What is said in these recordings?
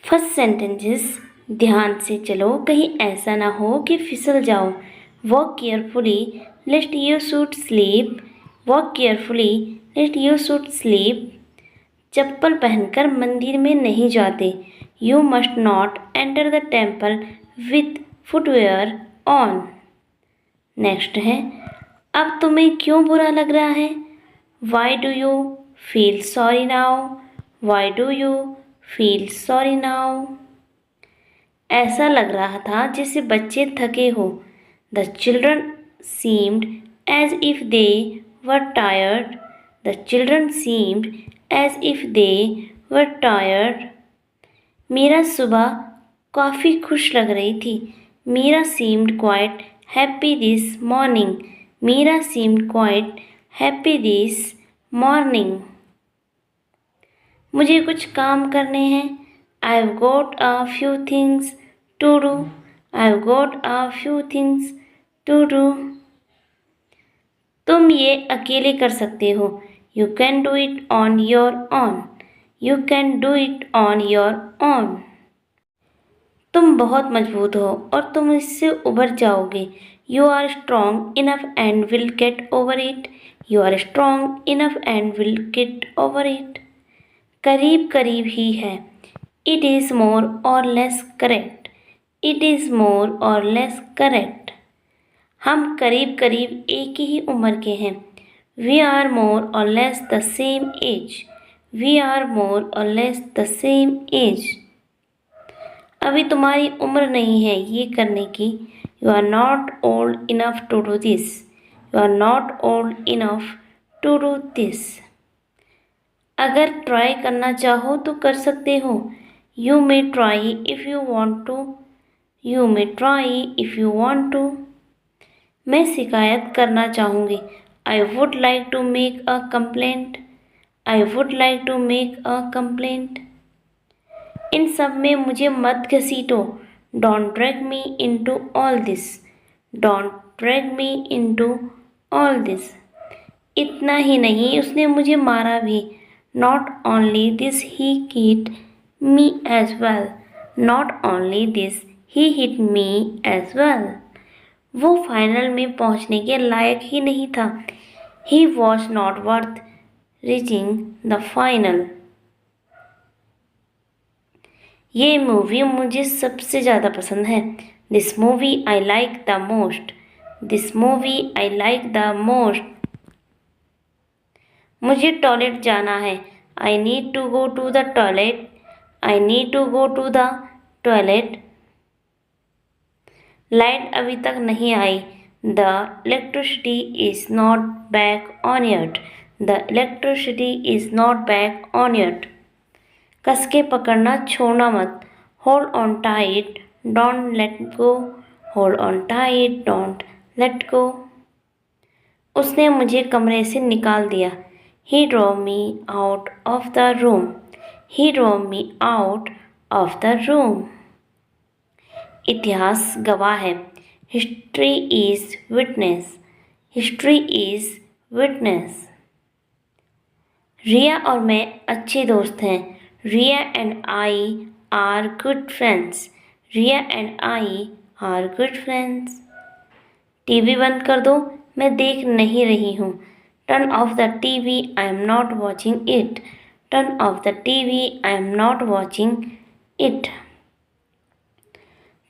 First sentences ध्यान से चलो, कहीं ऐसा ना हो कि फिसल जाओ। Walk carefully lest your should slip. Walk carefully lest your should slip. चप्पल पहनकर मंदिर में नहीं जाते। You must not enter the temple with footwear on. Next है, अब तुम्हें क्यों बुरा लग रहा है? Why do you feel sorry now? Why do you feel sorry now? ऐसा लग रहा था जैसे बच्चे थके हो। The children seemed as if they were tired. The children seemed as if they were tired. Meera सुबह काफ़ी खुश लग रही थी। Meera seemed quite happy this morning. Meera seemed quite happy this morning. मुझे कुछ काम करने हैं। I have got a few things to do. I have got a few things to do. तुम ये अकेले कर सकते हो। You can do it on your own. You can do it on your own. तुम बहुत मजबूत हो और तुम इससे उबर जाओगे। You are strong enough and will get over it. You are strong enough and will get over it. करीब करीब ही है। It is more or less correct. It is more or less correct. हम करीब करीब एक ही उम्र के हैं। We are more or less the same age. We are more or less the same as. अभी तुम्हारी उम्र नहीं है ये करने की। You are not old enough to do this. You are not old enough to do this. अगर try करना चाहो तो कर सकते हो। You may try if you want to. You may try if you want to. मैं शिकायत करना चाहूँगी। I would like to make a complaint. I would like to make a complaint. इन सब में मुझे मत घसीटो। Don't drag me into all this. Don't drag me into all this. इतना ही नहीं, उसने मुझे मारा भी। Not only this he hit me as well. Not only this he hit me as well. वो फाइनल में पहुंचने के लायक ही नहीं था। He was not worth reaching the final. ये मूवी मुझे सबसे ज़्यादा पसंद है। This movie I like the most. This movie I like the most. मुझे टॉयलेट जाना है। आई need to go to the toilet. I need to go to the toilet. Light अभी तक नहीं आई। The electricity is not back on yet. The electricity is not back on yet. कस के पकड़ना, छोड़ना मत। Hold on tight, don't let go. Hold on tight, don't let go. उसने मुझे कमरे से निकाल दिया। He drove me out of the room. He drove me out of the room. इतिहास गवाह है। History is witness. History is witness. Riya और मैं अच्छे दोस्त हैं। Riya and I are good friends. Riya and I are good friends. TV बंद कर दो, मैं देख नहीं रही हूँ। Turn off the TV, I am not watching it. Turn off the TV, I am not watching it.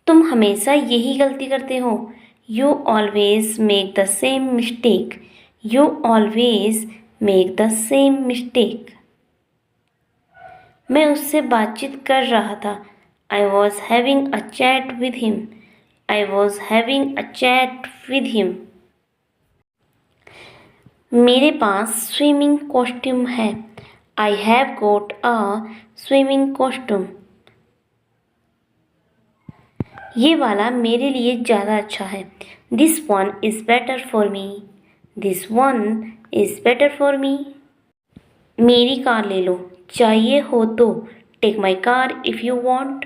तुम हमेशा यही गलती करते हो। You always make the same mistake. You always make the same mistake. मैं उससे बातचीत कर रहा था। I was having a chat with him. I was having a chat with him. मेरे पास स्विमिंग कॉस्ट्यूम है। I have got a swimming costume. ये वाला मेरे लिए ज़्यादा अच्छा है। This one is better for me. This one is better for me. मेरी कार ले लो, चाहिए हो तो। Take my car if you want.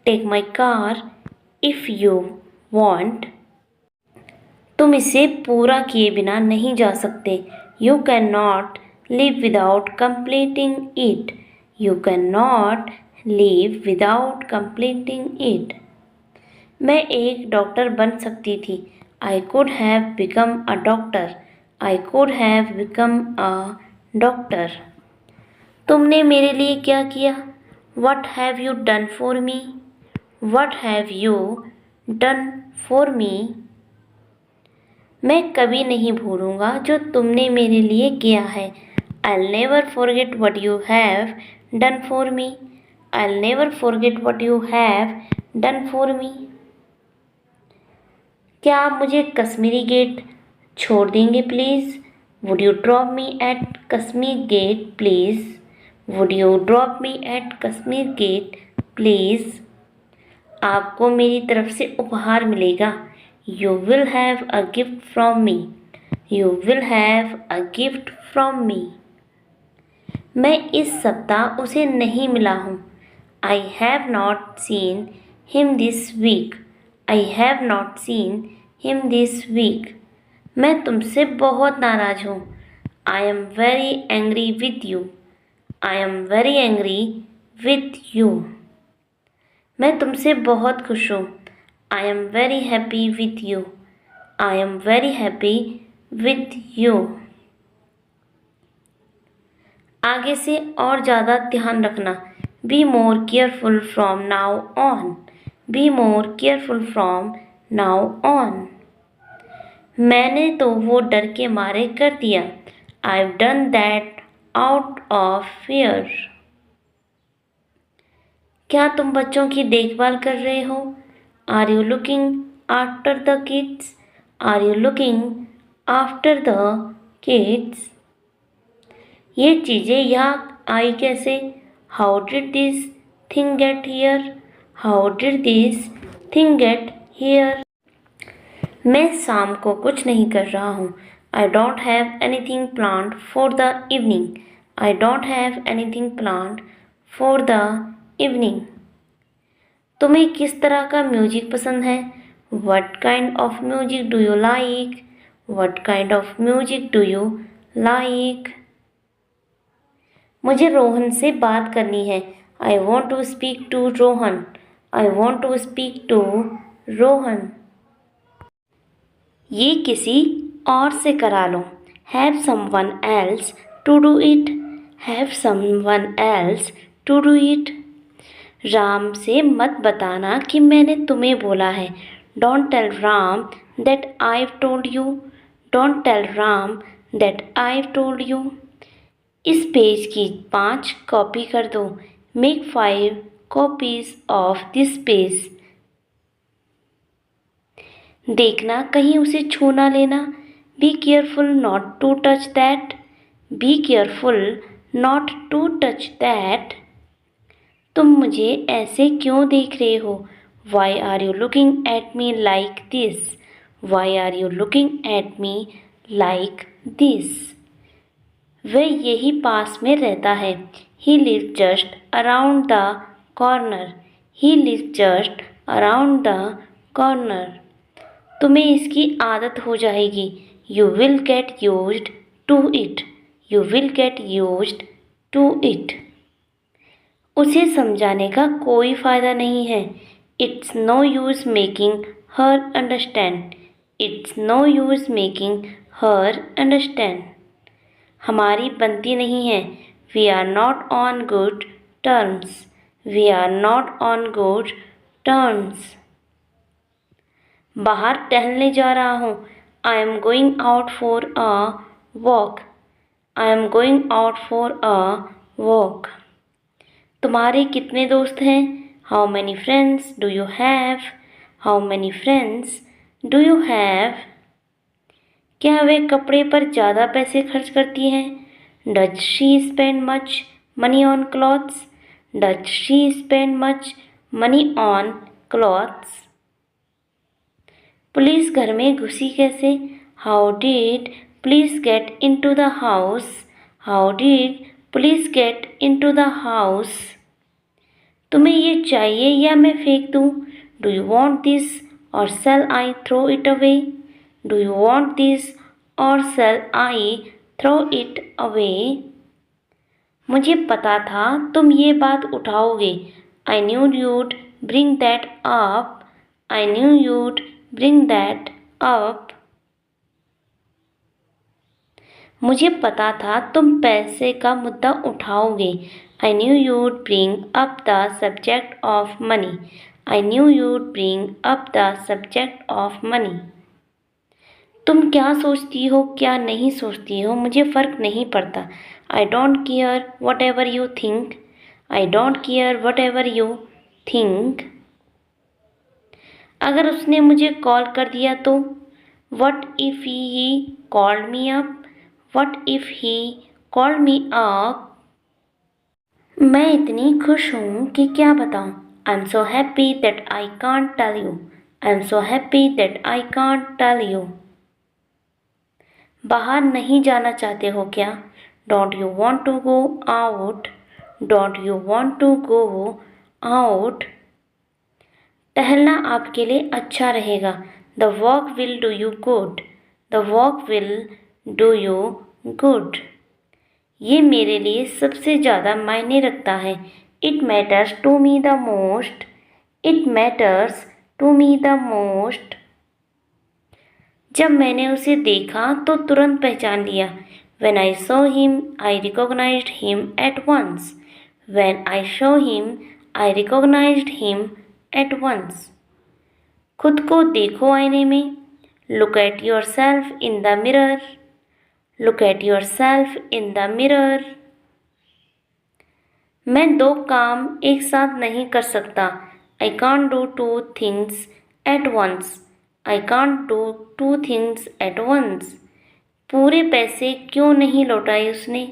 Take my car if you want. तुम इसे पूरा किए बिना नहीं जा सकते। You can not live without completing it. You cannot live without completing it. मैं एक डॉक्टर बन सकती थी. I could have become a doctor. I could have become a doctor. तुमने मेरे लिए क्या किया? What have you done for me? What have you done for me? मैं कभी नहीं भूलूंगा जो तुमने मेरे लिए किया है. I'll never forget what you have done for me. I'll never forget what you have done for me. क्या आप मुझे कश्मीरी गेट छोड़ देंगे please? Would you drop me at Kashmir Gate please? Would you drop me at Kashmir Gate please? आपको मेरी तरफ से उपहार मिलेगा. You will have a gift from me. You will have a gift from me. मैं इस सप्ताह उसे नहीं मिला हूँ. I have not seen him this week. I have not seen him this week. मैं तुमसे बहुत नाराज़ हूँ. I am very angry with you. I am very angry with you. मैं तुमसे बहुत खुश हूँ. I am very happy with you. I am very happy with you. आगे से और ज़्यादा ध्यान रखना. Be more careful from now on. Be more careful from now on. मैंने तो वो डर के मारे कर दिया. I've done that out of fear. क्या तुम बच्चों की देखभाल कर रहे हो? Are you looking after the kids? Are you looking after the kids? ये चीज़ें यहाँ आई कैसे? How did this thing get here? How did this thing get here? मैं शाम को कुछ नहीं कर रहा हूँ. I don't have anything planned for the evening. I don't have anything planned for the evening. तुम्हें किस तरह का म्यूजिक पसंद है? What kind of music do you like? What kind of music do you like? मुझे रोहन से बात करनी है. I want to speak to Rohan. I want to speak to Rohan. ये किसी और से करा लो. Have someone else to do it. Have someone else to do it. Ram से मत बताना कि मैंने तुम्हें बोला है. Don't tell Ram that I've told you. Don't tell Ram that I've told you. इस पेज की 5 कॉपी कर दो. Make 5 copies of this page. देखना कहीं उसे छू ना लेना. Be careful not to touch that. Be careful not to touch that. तुम मुझे ऐसे क्यों देख रहे हो? Why are you looking at me like this? Why are you looking at me like this? वह यही पास में रहता है. He lives just around the corner. He lives just around the corner. तुम्हें इसकी आदत हो जाएगी. You will get used to it. You will get used to it. उसे समझाने का कोई फ़ायदा नहीं है. It's no use making her understand. It's no use making her understand. हमारी बनती नहीं है. We are not on good terms. We are not on good terms. बाहर टहलने जा रहा हूँ. I am going out for a walk. I am going out for a walk. तुम्हारे कितने दोस्त हैं? How many friends do you have? How many friends do you have? क्या वे कपड़े पर ज़्यादा पैसे खर्च करती हैं? Does she spend much money on clothes? Does she spend much money on clothes? Police घर में घुसी कैसे? How did police get into the house? How did police get into the house? तुम्हें ये चाहिए या मैं फेंक दूँ? Do you want this or shall I throw it away? Do you want this or shall I throw it away? मुझे पता था तुम ये बात उठाओगे। I knew you'd bring that up. I knew you'd bring that up. मुझे पता था तुम पैसे का मुद्दा उठाओगे। I knew you'd bring up the subject of money. I knew you'd bring up the subject of money. तुम क्या सोचती हो क्या नहीं सोचती हो मुझे फ़र्क नहीं पड़ता। I don't care whatever you think. I don't care whatever you think. अगर उसने मुझे कॉल कर दिया तो What if he called me up? What if he called me up? मैं इतनी खुश हूँ कि क्या बताऊँ। I'm so happy that I can't tell you. I'm so happy that I can't tell you. बाहर नहीं जाना चाहते हो क्या? Don't you want to go out? Don't you want to go out? टहलना आपके लिए अच्छा रहेगा। The walk will do you good. The walk will do you good. ये मेरे लिए सबसे ज़्यादा मायने रखता है। It matters to me the most. It matters to me the most. जब मैंने उसे देखा तो तुरंत पहचान लिया। When I saw him, I recognized him at once. When I saw him, I recognized him at once. खुद को देखो आईने में। Look at yourself in the mirror. Look at yourself in the mirror. मैं दो काम एक साथ नहीं कर सकता। I can't do two things at once. I can't do two things at once. पूरे पैसे क्यों नहीं लौटाए उसने?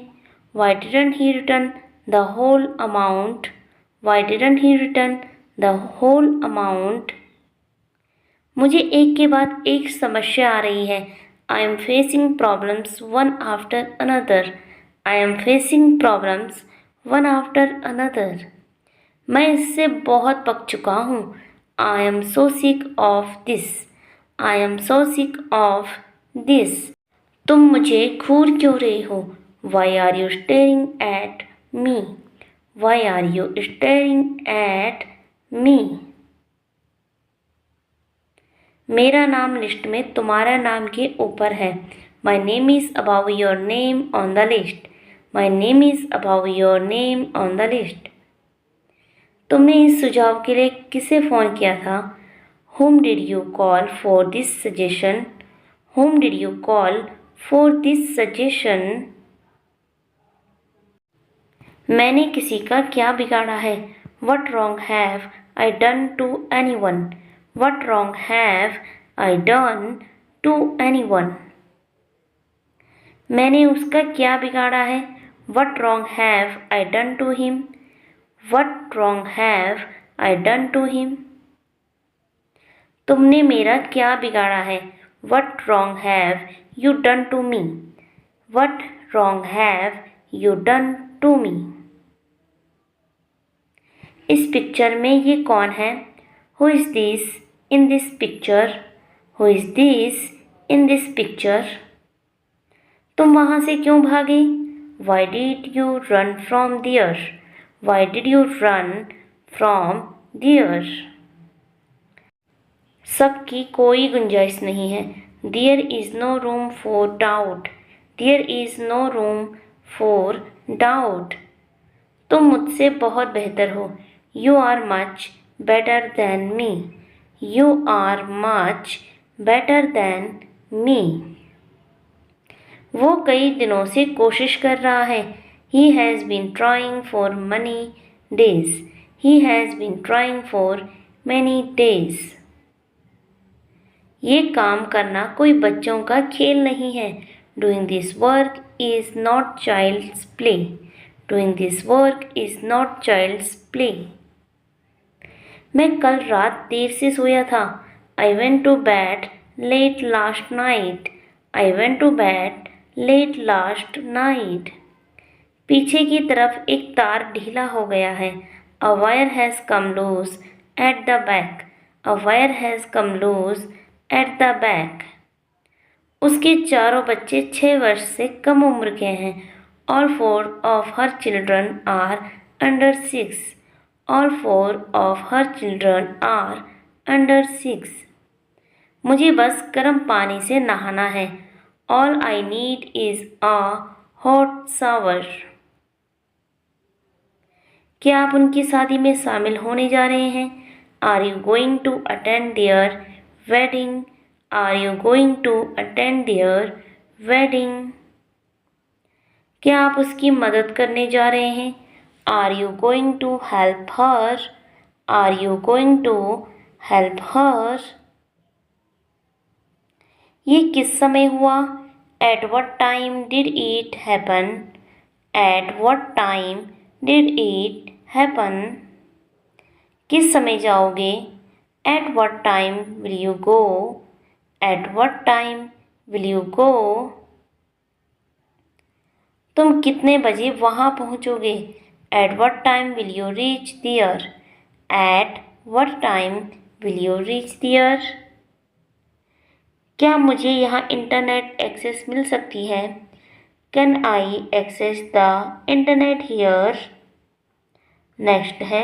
Why didn't he return the whole amount? Why didn't he return the whole amount? मुझे एक के बाद एक समस्या आ रही है। I am facing problems one after another. I am facing problems one after another. मैं इससे बहुत पक चुका हूँ। I am so sick of this. I am so sick of this. तुम मुझे घूर क्यों रहे हो? Why are you staring at me? Why are you staring at me? मेरा नाम लिस्ट में तुम्हारा नाम के ऊपर है। My name is above your name on the list. My name is above your name on the list. तुमने इस सुझाव के लिए किसे फ़ोन किया था? Whom did you call for this suggestion? Whom did you call for this suggestion? मैंने किसी का क्या बिगाड़ा है? What wrong have I done to anyone? What wrong have I done to anyone? मैंने उसका क्या बिगाड़ा है? What wrong have I done to him? What wrong have I done to him? तुमने मेरा क्या बिगाड़ा है? What wrong have you done to me? What wrong have you done to me? इस पिक्चर में ये कौन है? Who is this in this picture? Who is this in this picture? तुम वहाँ से क्यों भागे? Why did you run from there? Why did you run from there? शक की कोई गुंजाइश नहीं है। There is no room for doubt. There is no room for doubt. तुम मुझसे बहुत बेहतर हो। You are much better than me. You are much better than me. वो कई दिनों से कोशिश कर रहा है। He has been trying for many days. He has been trying for many days. ये काम करना कोई बच्चों का खेल नहीं है। Doing this work is not child's play. Doing this work is not child's play. मैं कल रात देर से सोया था। I went to bed late last night. I went to bed late last night. पीछे की तरफ एक तार ढीला हो गया है। A wire has come loose at the back. A wire has come loose at the back. उसके चारों बच्चे 6 वर्ष से कम उम्र के हैं। All four of her children are under 6. All four of her children are under 6. मुझे बस गर्म पानी से नहाना है. All I need is a hot shower. क्या आप उनकी शादी में शामिल होने जा रहे हैं? Are you going to attend their wedding? Are you going to attend their wedding? क्या आप उसकी मदद करने जा रहे हैं? Are you going to help her? Are you going to help her? ये किस समय हुआ? At what time did it happen? At what time did it happen? किस समय जाओगे? At what time will you go? At what time will you go? तुम कितने बजे वहाँ पहुँचोगे? At what time will you reach there? At what time will you reach there? क्या मुझे यहाँ इंटरनेट एक्सेस मिल सकती है? Can I access the internet here? Next है,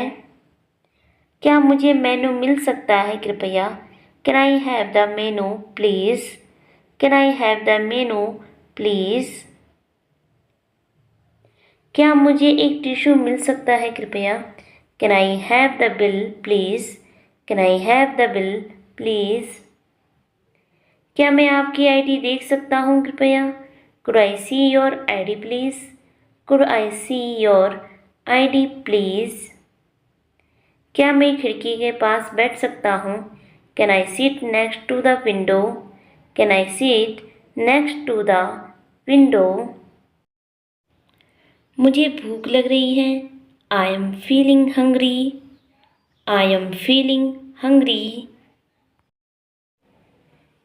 क्या मुझे मेनू मिल सकता है कृपया? Can I have the menu please? Can I have the menu please? क्या मुझे एक टिश्यू मिल सकता है कृपया? Can I have the bill please? Can I have the bill please? क्या मैं आपकी आईडी देख सकता हूँ कृपया? Could I see your ID please? Could I see your ID please? क्या मैं खिड़की के पास बैठ सकता हूँ? Can I sit next to the window? Can I sit next to the window? मुझे भूख लग रही है. I am feeling hungry. I am feeling hungry.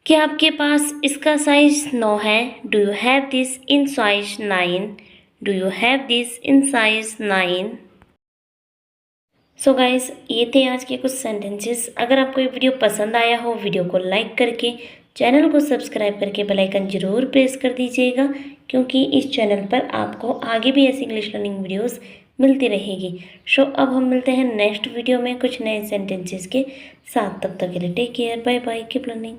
क्या आपके पास इसका साइज 9 है? Do you have this in size 9? Do you have this in size 9? So guys, ये थे आज के कुछ सेंटेंसेस. अगर आपको ये वीडियो पसंद आया हो, वीडियो को लाइक करके चैनल को सब्सक्राइब करके बेल आइकन जरूर प्रेस कर दीजिएगा, क्योंकि इस चैनल पर आपको आगे भी ऐसी इंग्लिश लर्निंग वीडियोस मिलती रहेगी. सो अब हम मिलते हैं नेक्स्ट वीडियो में कुछ नए सेंटेंसेस के साथ. तब तक के लिए take care, bye bye, keep learning.